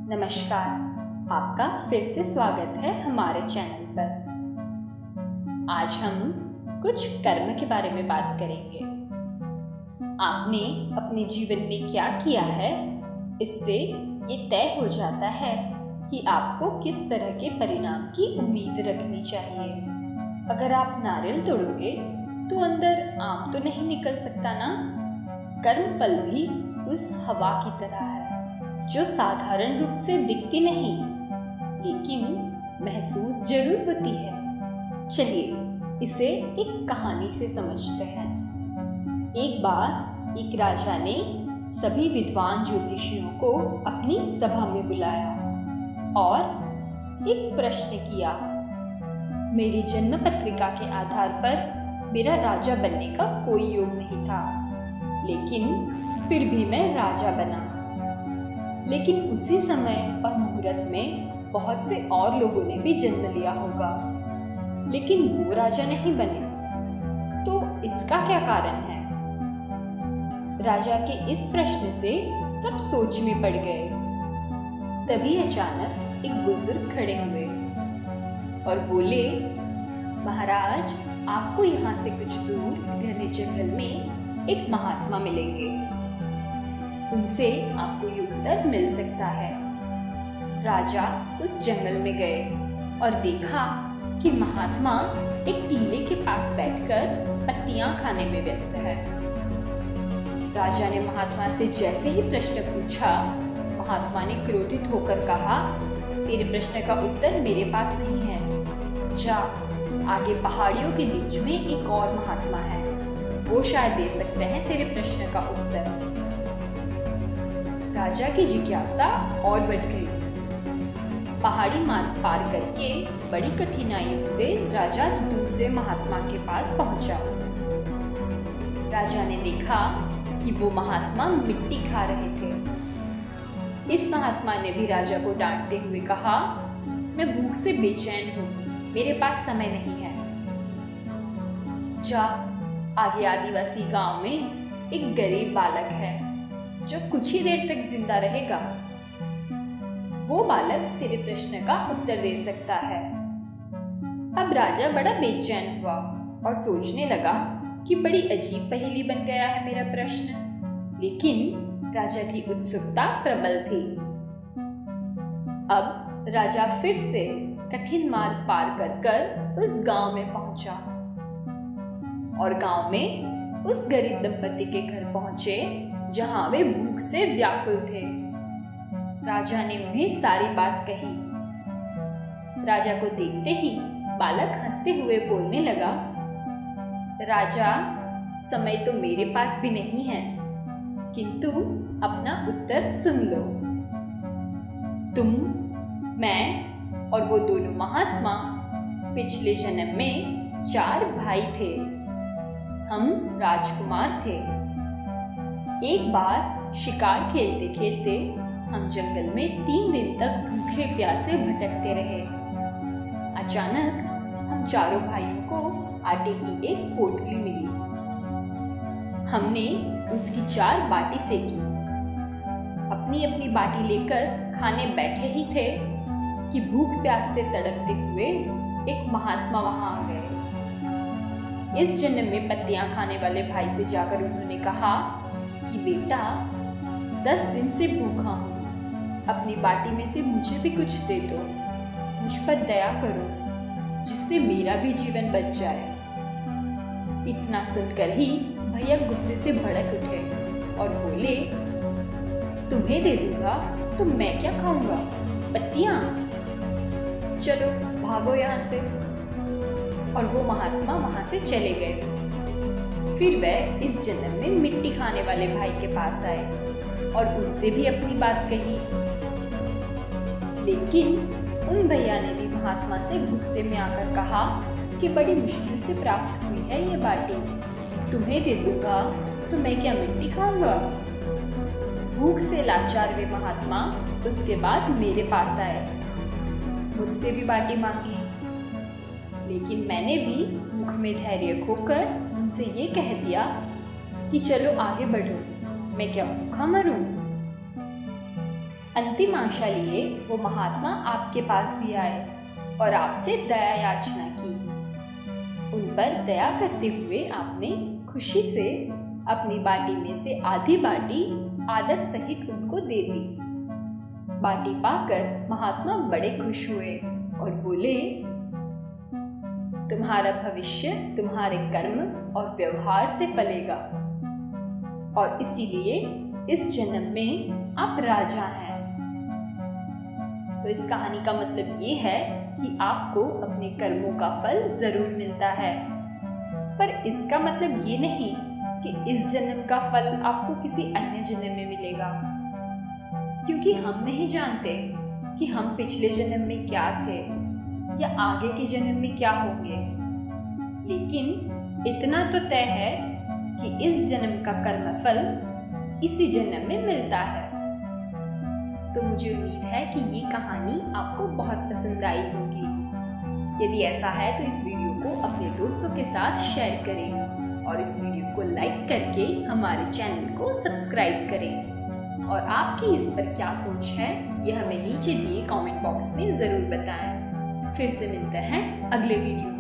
नमस्कार, आपका फिर से स्वागत है हमारे चैनल पर। आज हम कुछ कर्म के बारे में बात करेंगे। आपने अपने जीवन में क्या किया है, इससे ये तय हो जाता है कि आपको किस तरह के परिणाम की उम्मीद रखनी चाहिए। अगर आप नारियल तोड़ोगे तो अंदर आम तो नहीं निकल सकता ना। कर्म फल भी उस हवा की तरह है जो साधारण रूप से दिखती नहीं, लेकिन महसूस जरूर होती है। चलिए इसे एक कहानी से समझते हैं। एक बार एक राजा ने सभी विद्वान ज्योतिषियों को अपनी सभा में बुलाया और एक प्रश्न किया। मेरी जन्म पत्रिका के आधार पर मेरा राजा बनने का कोई योग नहीं था, लेकिन फिर भी मैं राजा बना। लेकिन उसी समय और मुहूर्त में बहुत से और लोगों ने भी जन्म लिया होगा, लेकिन वो राजा नहीं बने। तो इसका क्या कारण है? राजा के इस प्रश्न से सब सोच में पड़ गए। तभी अचानक एक बुजुर्ग खड़े हुए और बोले, महाराज, आपको यहाँ से कुछ दूर घने जंगल में एक महात्मा मिलेंगे। उनसे आपको ये उत्तर मिल सकता है। राजा उस जंगल में गए और देखा कि महात्मा एक टीले के पास बैठकर पत्तियां खाने में व्यस्त है। राजा ने महात्मा से जैसे ही प्रश्न पूछा, महात्मा ने क्रोधित होकर कहा, तेरे प्रश्न का उत्तर मेरे पास नहीं है। जा, आगे पहाड़ियों के बीच में एक और महात्मा है, वो शायद दे सकते हैं तेरे प्रश्न का उत्तर। राजा की जिज्ञासा और बढ़ गई। पहाड़ी मार्ग पार करके बड़ी कठिनाइयों से राजा दूसरे महात्मा के पास पहुंचा। राजा ने देखा कि वो महात्मा मिट्टी खा रहे थे। इस महात्मा ने भी राजा को डांटते हुए कहा, मैं भूख से बेचैन हूँ, मेरे पास समय नहीं है। जा, आगे आदिवासी गांव में एक गरीब बालक है जो कुछ ही देर तक जिंदा रहेगा। वो बालक तेरे प्रश्न का उत्तर दे सकता है। अब राजा बड़ा बेचैन हुआ और सोचने लगा कि बड़ी अजीब पहेली बन गया है मेरा प्रश्न, लेकिन राजा की उत्सुकता प्रबल थी। अब राजा फिर से कठिन मार्ग पार कर उस गांव में पहुंचा और गांव में उस गरीब दंपति के घर पहुंचे जहां वे भूख से व्याकुल थे। राजा ने उन्हें सारी बात कही। राजा को देखते ही बालक हंसते हुए बोलने लगा, राजा, समय तो मेरे पास भी नहीं है, किंतु अपना उत्तर सुन लो। तुम, मैं और वो दोनों महात्मा पिछले जन्म में 4 भाई थे। हम राजकुमार थे। एक बार शिकार खेलते खेलते हम जंगल में 3 दिन तक भूखे प्यासे भटकते रहे। अचानक हम चारों भाइयों को आटे की एक पोटली मिली। हमने उसकी 4 बाटी सेकी। अपनी अपनी बाटी लेकर खाने बैठे ही थे कि भूख प्यास से तड़पते हुए एक महात्मा वहां आ गए। इस जन्म में पत्तियां खाने वाले भाई से जाकर उन्होंने कहा कि बेटा, 10 दिन से भूखा हूँ, अपनी बाटी में से मुझे भी कुछ दे दो, मुझ पर दया करो, जिससे मेरा भी जीवन बच जाए। इतना सुनकर ही भैया गुस्से से भड़क उठे और बोले, तुम्हें दे दूंगा तो मैं क्या खाऊंगा, पत्तियां? चलो भागो यहाँ से। और वो महात्मा वहां से चले गए। फिर वह इस जन्म में मिट्टी खाने वाले भाई के पास आए और उनसे भी अपनी बात कही, लेकिन उन भैया ने भी महात्मा से गुस्से में आकर कहा कि बड़ी मुश्किल से प्राप्त हुई है ये बाटी, तुम्हें दे दूंगा तो मैं क्या मिट्टी खाऊंगा? भूख से लाचार वे महात्मा उसके बाद मेरे पास आए, मुझसे भी बाटी मांगी, लेकिन मैंने भी मुख में धैर्य खोकर उनसे ये कह दिया कि चलो आगे बढ़ो, मैं क्या भूखा मरूं? अंतिम आशा लिए वो महात्मा आपके पास भी आए और आपसे दया याचना की। उन पर दया करते हुए आपने खुशी से अपनी बाटी में से आधी बाटी आदर सहित उनको दे दी। बाटी पाकर महात्मा बड़े खुश हुए और बोले, तुम्हारा भविष्य तुम्हारे कर्म और व्यवहार से फलेगा और इसीलिए इस जन्म में आप राजा हैं। तो इस कहानी का मतलब ये है कि आपको अपने कर्मों का फल जरूर मिलता है, पर इसका मतलब ये नहीं कि इस जन्म का फल आपको किसी अन्य जन्म में मिलेगा, क्योंकि हम नहीं जानते कि हम पिछले जन्म में क्या थे या आगे के जन्म में क्या होंगे। लेकिन इतना तो तय है कि इस जन्म का कर्मफल इसी जन्म में मिलता है। तो मुझे उम्मीद है कि ये कहानी आपको बहुत पसंद आई होगी। यदि ऐसा है तो इस वीडियो को अपने दोस्तों के साथ शेयर करें और इस वीडियो को लाइक करके हमारे चैनल को सब्सक्राइब करें। और आपकी इस पर क्या सोच है ये हमें नीचे दिए कमेंट बॉक्स में ज़रूर बताएं। फिर से मिलते हैं अगले वीडियो में।